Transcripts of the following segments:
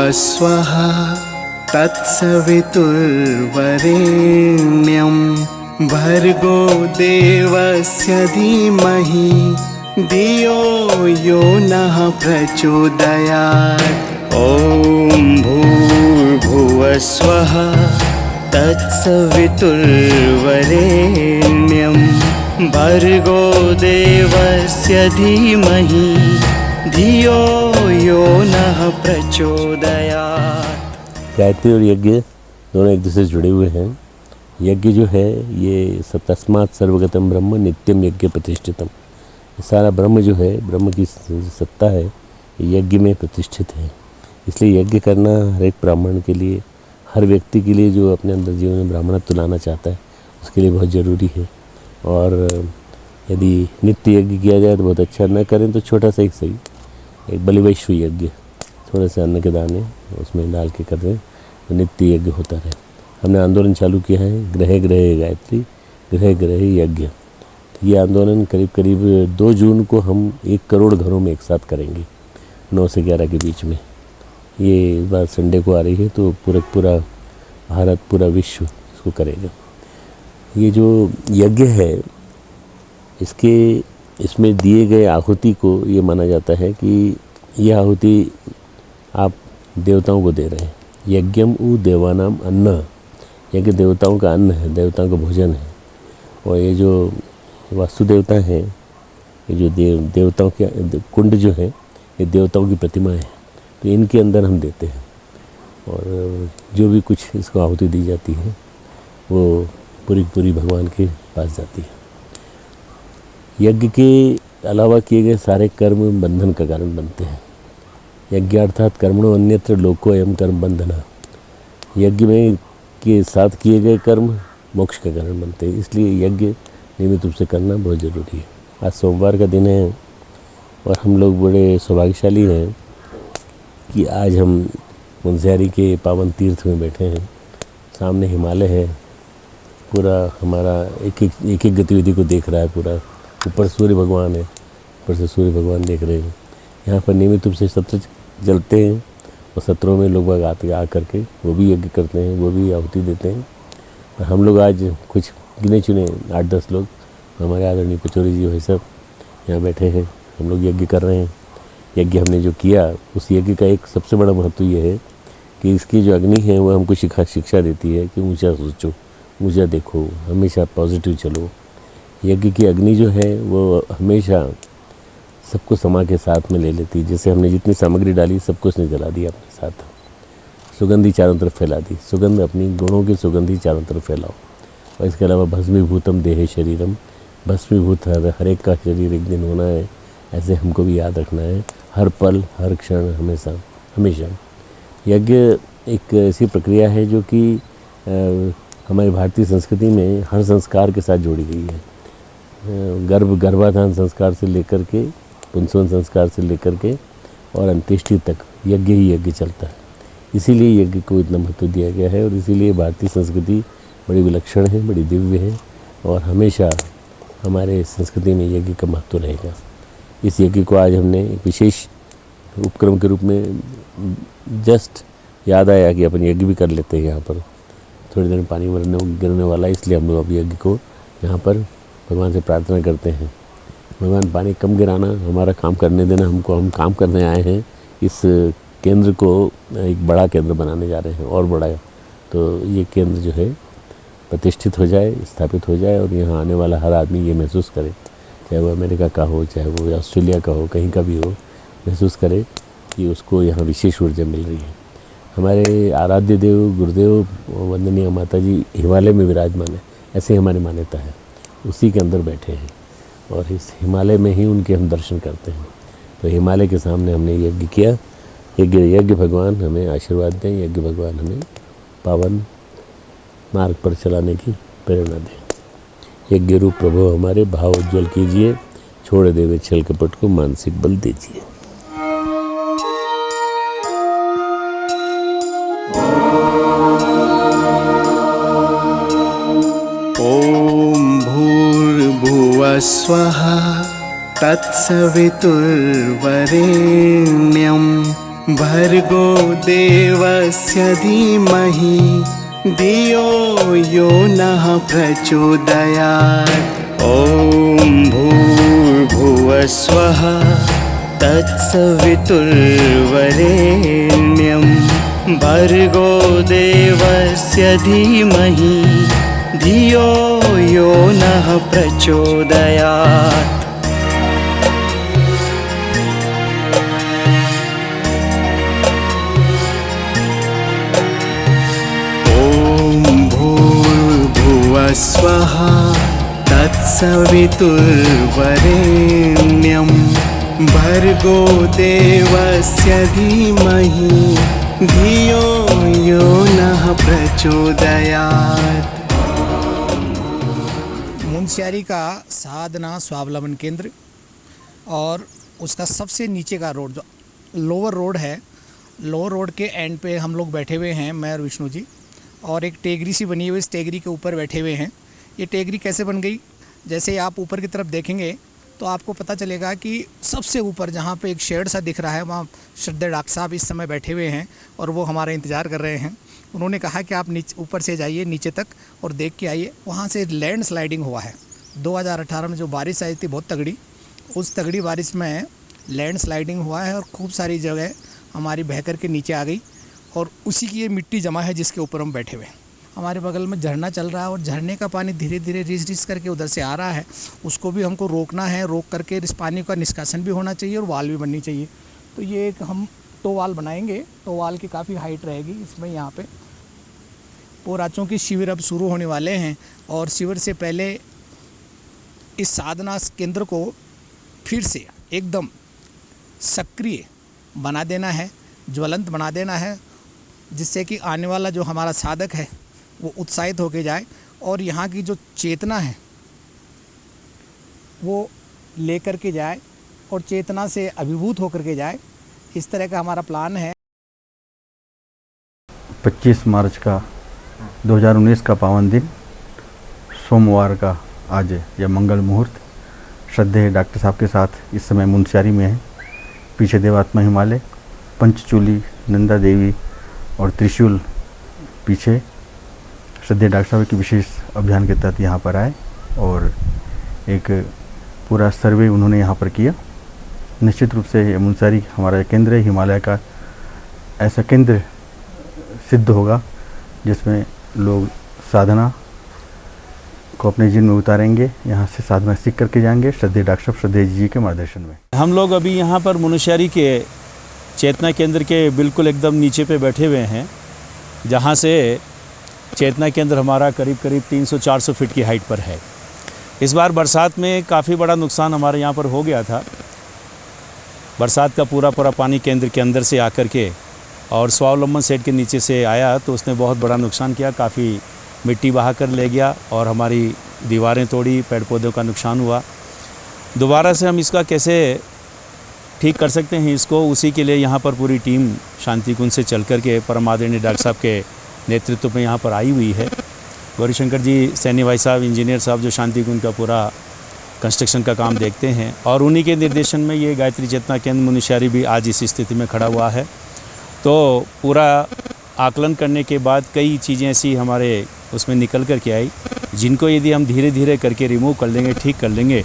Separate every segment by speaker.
Speaker 1: भूर्भुवस्वः तत्सवितुर्वरेण्यं भर्गो देवस्य धीमहि धियो यो नः प्रचोदयात्। ॐ भूर्भुवस्वः तत्सवितुर्वरेण्यं भर्गो देवस्य धीमहि धियो यो नः प्रचोदयात्।
Speaker 2: गायत्री और यज्ञ दोनों एक दूसरे से जुड़े हुए हैं। यज्ञ जो है ये तस्मात् सर्वगतम ब्रह्म नित्यम यज्ञ प्रतिष्ठितम। ये सारा ब्रह्म जो है, ब्रह्म की सत्ता है, ये यज्ञ में प्रतिष्ठित है। इसलिए यज्ञ करना हर एक ब्राह्मण के लिए, हर व्यक्ति के लिए जो अपने अंदर जीवन में ब्राह्मणत्व लाना चाहता है, उसके लिए बहुत ज़रूरी है। और यदि नित्य यज्ञ किया जाए तो बहुत अच्छा, न करें तो छोटा सा ही सही, एक बलिवैश्व यज्ञ, थोड़े से अन्न के दाने उसमें डाल के कर दें तो नित्य यज्ञ होता रहे। हमने आंदोलन चालू किया है, गृह गृह गायत्री गृह गृह यज्ञ। तो ये आंदोलन करीब करीब 2 जून को हम 1 करोड़ घरों में एक साथ करेंगे, 9 से 11 के बीच में। ये इस बार संडे को आ रही है, तो पूरा भारत, पूरा विश्व इसको करेगा। ये जो यज्ञ है, इसमें दिए गए आहुति को ये माना जाता है कि ये आहुति आप देवताओं को दे रहे हैं। यज्ञम उ देवानाम अन्न, यज्ञ देवताओं का अन्न है, देवताओं का भोजन है। और ये जो वास्तु देवता हैं, ये जो देवताओं के कुंड जो है, ये देवताओं की प्रतिमाएं हैं, तो इनके अंदर हम देते हैं। और जो भी कुछ इसको आहुति दी जाती है वो पूरी भगवान के पास जाती है। यज्ञ के अलावा किए गए सारे कर्म बंधन का कारण बनते हैं। यज्ञ अर्थात कर्मणो अन्यत्र लोको अयम कर्म बंधना। यज्ञ में के साथ किए गए कर्म मोक्ष का कारण बनते हैं। इसलिए यज्ञ नियमित रूप से करना बहुत ज़रूरी है। आज सोमवार का दिन है और हम लोग बड़े सौभाग्यशाली हैं कि आज हम मुनस्यारी के पावन तीर्थ में बैठे हैं। सामने हिमालय है, पूरा हमारा एक एक गतिविधि को देख रहा है। पूरा ऊपर सूर्य भगवान है, ऊपर से सूर्य भगवान देख रहे हैं। यहाँ पर नियमित रूप से सत्र जलते हैं और सत्रों में लोग बाग आ करके वो भी यज्ञ करते हैं, वो भी आहुति देते हैं। और हम लोग आज कुछ गिने चुने 8-10 लोग, हमारे आदरणीय पचौरी जी भाई सब यहाँ बैठे हैं। हम लोग यज्ञ कर रहे हैं। यज्ञ हमने जो किया, उस यज्ञ का एक सबसे बड़ा महत्व ये है कि इसकी जो अग्नि है वो हमको शिक्षा देती है कि ऊँचा सोचो, ऊँचा देखो, हमेशा पॉजिटिव चलो। यज्ञ की अग्नि जो है वो हमेशा सबको समा के साथ में ले लेती है। जैसे हमने जितनी सामग्री डाली सबको उसने जला दिया अपने साथ, सुगंधी चारों तरफ फैला दी। सुगंध, अपनी गुणों की सुगंधी चारों तरफ फैलाओ। और इसके अलावा भस्मीभूतम देहे शरीरम, भस्मीभूत हर एक का शरीर एक दिन होना है, ऐसे हमको भी याद रखना है हर पल, हर क्षण, हमेशा। यज्ञ एक ऐसी प्रक्रिया है जो कि हमारी भारतीय संस्कृति में हर संस्कार के साथ जोड़ी गई है। गर्भाधान संस्कार से लेकर के, पुंसवन संस्कार से लेकर के और अंत्येष्टि तक यज्ञ ही यज्ञ चलता है। इसीलिए यज्ञ को इतना महत्व दिया गया है और इसीलिए भारतीय संस्कृति बड़ी विलक्षण है, बड़ी दिव्य है और हमेशा हमारे संस्कृति में यज्ञ का महत्व रहेगा। इस यज्ञ को आज हमने एक विशेष उपक्रम के रूप में जस्ट याद आया कि अपन यज्ञ भी कर लेते हैं। यहाँ पर थोड़ी देर में पानी गिरने वाला है, इसलिए हम लोग अब यज्ञ को यहाँ पर भगवान से प्रार्थना करते हैं। भगवान पानी कम गिराना, हमारा काम करने देना हमको। हम काम करने आए हैं, इस केंद्र को एक बड़ा केंद्र बनाने जा रहे हैं और बड़ा। तो ये केंद्र जो है प्रतिष्ठित हो जाए, स्थापित हो जाए और यहाँ आने वाला हर आदमी ये महसूस करे, चाहे वो अमेरिका का हो, चाहे वो ऑस्ट्रेलिया का हो, कहीं का भी हो, महसूस करे कि उसको यहाँ विशेष ऊर्जा मिल रही है। हमारे आराध्य देव गुरुदेव वंदनीय माता जी हिमालय में विराजमान है, ऐसे हमारी मान्यता है। उसी के अंदर बैठे हैं और इस हिमालय में ही उनके हम दर्शन करते हैं। तो हिमालय के सामने हमने यज्ञ किया। यज्ञ भगवान हमें आशीर्वाद दें, यज्ञ भगवान हमें पावन मार्ग पर चलाने की प्रेरणा दें। यज्ञ रूप प्रभु हमारे भाव उज्ज्वल कीजिए, छोड़ देवे छल कपट को मानसिक बल दीजिए।
Speaker 1: ॐ भूर्भुवस्वः तत्सवितुर्वरेण्यं भर्गो देवस्य धीमहि धियो यो नः प्रचोदयात्। ॐ भूर्भुवस्वः तत्सवितुर्वरेण्यं भर्गो देवस्य धीमहि धियो यो नः प्रचोदयात्। ॐ भूर्भुवस्वः तत्सवितुर्वरेण्यं भर्गो देवस्य धीमहि धियो यो नः प्रचोदयात्।
Speaker 3: मुनस्यारी का साधना स्वावलंबन केंद्र और उसका सबसे नीचे का रोड जो लोअर रोड है, लोअर रोड के एंड पे हम लोग बैठे हुए हैं, मैं और विष्णु जी, और एक टेगरी सी बनी हुई, इस टेगरी के ऊपर बैठे हुए हैं। ये टेगरी कैसे बन गई, जैसे आप ऊपर की तरफ देखेंगे तो आपको पता चलेगा कि सबसे ऊपर जहाँ पे एक शेड सा दिख रहा है, वहाँ श्रद्धेय डॉक्टर साहब इस समय बैठे हुए हैं और वो हमारा इंतज़ार कर रहे हैं। उन्होंने कहा कि आप नीचे ऊपर से जाइए नीचे तक और देख के आइए। वहाँ से लैंड स्लाइडिंग हुआ है 2018 में, जो बारिश आई थी बहुत तगड़ी, उस तगड़ी बारिश में लैंड स्लाइडिंग हुआ है और खूब सारी जगह हमारी बह कर के नीचे आ गई और उसी की ये मिट्टी जमा है जिसके ऊपर हम बैठे हुए हैं। हमारे बगल में झरना चल रहा है और झरने का पानी धीरे धीरे रिस करके उधर से आ रहा है, उसको भी हमको रोकना है। रोक करके इस पानी का निष्कासन भी होना चाहिए और वाल भी बननी चाहिए। तो ये एक हम तो वाल बनाएंगे, तो वाल की काफ़ी हाइट रहेगी इसमें। यहाँ पे पोराचों की शिविर अब शुरू होने वाले हैं और शिविर से पहले इस साधना केंद्र को फिर से एकदम सक्रिय बना देना है, ज्वलंत बना देना है, जिससे कि आने वाला जो हमारा साधक है वो उत्साहित होके जाए और यहाँ की जो चेतना है वो लेकर के जाए और चेतना से अभिभूत होकर के जाए। इस तरह का हमारा प्लान है।
Speaker 4: 25 मार्च का 2019 का पावन दिन, सोमवार का आज यह मंगल मुहूर्त, श्रद्धेय डॉक्टर साहब के साथ इस समय मुनस्यारी में है। पीछे देवात्मा हिमालय, पंचचूली, नंदा देवी और त्रिशूल पीछे। श्रद्धेय डॉक्टर साहब की विशेष अभियान के तहत यहाँ पर आए और एक पूरा सर्वे उन्होंने यहाँ पर किया। निश्चित रूप से ये मुनस्यारी हमारा केंद्र है, हिमालय का ऐसा केंद्र सिद्ध होगा जिसमें लोग साधना को अपने जीवन में उतारेंगे, यहाँ से साधना सीख करके जाएंगे श्रद्धेय डॉक्टर साहब श्रद्धेय जी के मार्गदर्शन में।
Speaker 5: हम लोग अभी यहाँ पर मुनस्यारी के चेतना केंद्र के बिल्कुल एकदम नीचे पे बैठे हुए हैं, जहाँ से चेतना केंद्र हमारा करीब 300-400 फीट की हाइट पर है। इस बार बरसात में काफ़ी बड़ा नुकसान हमारे यहाँ पर हो गया था। बरसात का पूरा पानी केंद्र के अंदर से आकर के और स्वावलंबन सेट के नीचे से आया, तो उसने बहुत बड़ा नुकसान किया, काफ़ी मिट्टी बहा कर ले गया और हमारी दीवारें तोड़ी, पेड़ पौधों का नुकसान हुआ। दोबारा से हम इसका कैसे ठीक कर सकते हैं इसको, उसी के लिए यहाँ पर पूरी टीम शांति कुंज से चल कर के परम आदरणीय डॉक्टर साहब के नेतृत्व में यहाँ पर आई हुई है। गौरीशंकर जी सैनी भाई साहब, इंजीनियर साहब, जो शांति कुंज का पूरा कंस्ट्रक्शन का काम देखते हैं, और उन्हीं के निर्देशन में ये गायत्री चेतना केंद्र मुनस्यारी भी आज इस स्थिति में खड़ा हुआ है। तो पूरा आकलन करने के बाद कई चीज़ें ऐसी हमारे उसमें निकल कर के आई, जिनको यदि हम धीरे धीरे करके रिमूव कर लेंगे, ठीक कर लेंगे,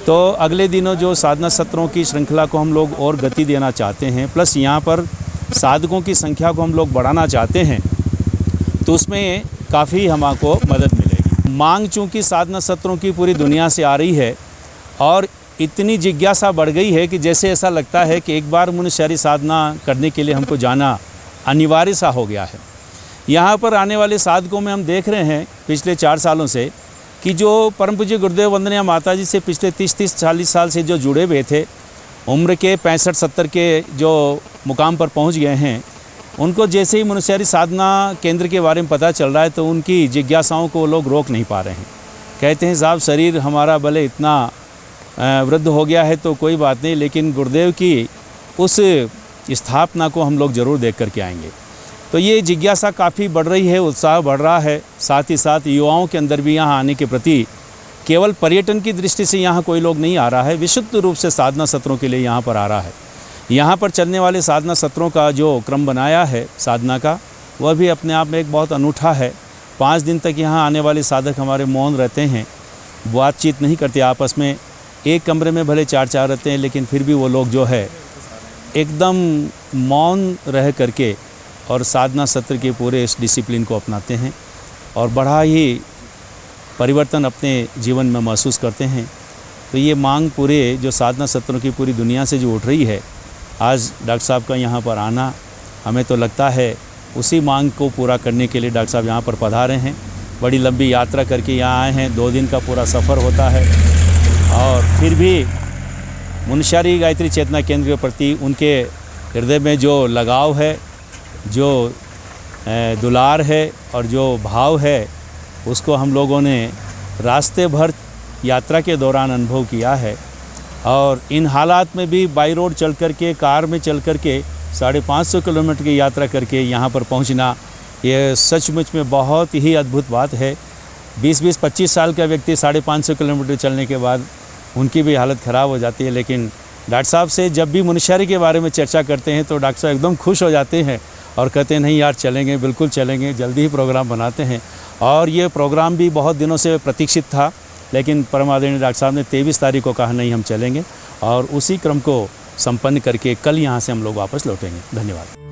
Speaker 5: तो अगले दिनों जो साधना सत्रों की श्रृंखला को हम लोग और गति देना चाहते हैं, प्लस यहाँ पर साधकों की संख्या को हम लोग बढ़ाना चाहते हैं, तो उसमें काफ़ी हमको मदद मिलेगी। मांग चूँकि साधना सत्रों की पूरी दुनिया से आ रही है और इतनी जिज्ञासा बढ़ गई है कि जैसे ऐसा लगता है कि एक बार मुनस्यारी साधना करने के लिए हमको जाना अनिवार्य सा हो गया है। यहाँ पर आने वाले साधकों में हम देख रहे हैं पिछले 4 सालों से कि जो परम पूज्य गुरुदेव वंदनीय माता जी से पिछले 30-40 साल से जो जुड़े हुए थे, उम्र के 65-70 के जो मुकाम पर पहुँच गए हैं, उनको जैसे ही मुनस्यारी साधना केंद्र के बारे में पता चल रहा है तो उनकी जिज्ञासाओं को लोग रोक नहीं पा रहे हैं। कहते हैं साहब शरीर हमारा भले इतना वृद्ध हो गया है तो कोई बात नहीं, लेकिन गुरुदेव की उस स्थापना को हम लोग ज़रूर देख कर के आएंगे। तो ये जिज्ञासा काफ़ी बढ़ रही है, उत्साह बढ़ रहा है। साथ ही साथ युवाओं के अंदर भी यहाँ आने के प्रति केवल पर्यटन की दृष्टि से यहाँ कोई लोग नहीं आ रहा है, विशुद्ध रूप से साधना सत्रों के लिए यहाँ पर आ रहा है। यहाँ पर चलने वाले साधना सत्रों का जो क्रम बनाया है साधना का, वह भी अपने आप में एक बहुत अनूठा है। 5 दिन तक यहाँ आने वाले साधक हमारे मौन रहते हैं, बातचीत नहीं करते आपस में। एक कमरे में भले 4-4 रहते हैं, लेकिन फिर भी वो लोग जो है एकदम मौन रह करके और साधना सत्र के पूरे इस डिसिप्लिन को अपनाते हैं और बड़ा ही परिवर्तन अपने जीवन में महसूस करते हैं। तो ये मांग पूरे जो साधना सत्रों की पूरी दुनिया से जो उठ रही है, आज डॉक्टर साहब का यहाँ पर आना, हमें तो लगता है उसी मांग को पूरा करने के लिए डॉक्टर साहब यहाँ पर पधारे हैं। बड़ी लंबी यात्रा करके यहाँ आए हैं, 2 दिन का पूरा सफ़र होता है और फिर भी मुनस्यारी गायत्री चेतना केंद्र के प्रति उनके हृदय में जो लगाव है, जो दुलार है और जो भाव है, उसको हम लोगों ने रास्ते भर यात्रा के दौरान अनुभव किया है। और इन हालात में भी बाई रोड चल कर के, कार में चल कर के 550 किलोमीटर की यात्रा करके यहाँ पर पहुँचना, ये सचमुच में बहुत ही अद्भुत बात है। 20-25 साल का व्यक्ति 550 किलोमीटर चलने के बाद उनकी भी हालत ख़राब हो जाती है। लेकिन डॉक्टर साहब से जब भी मुनस्यारी के बारे में चर्चा करते हैं तो डॉक्टर साहब एकदम खुश हो जाते हैं और कहते हैं नहीं यार चलेंगे, बिल्कुल चलेंगे, जल्दी ही प्रोग्राम बनाते हैं। और ये प्रोग्राम भी बहुत दिनों से प्रतीक्षित था, लेकिन परम आदरणीय डॉक्टर साहब ने 23 तारीख को कहा नहीं हम चलेंगे, और उसी क्रम को संपन्न करके कल यहाँ से हम लोग वापस लौटेंगे। धन्यवाद।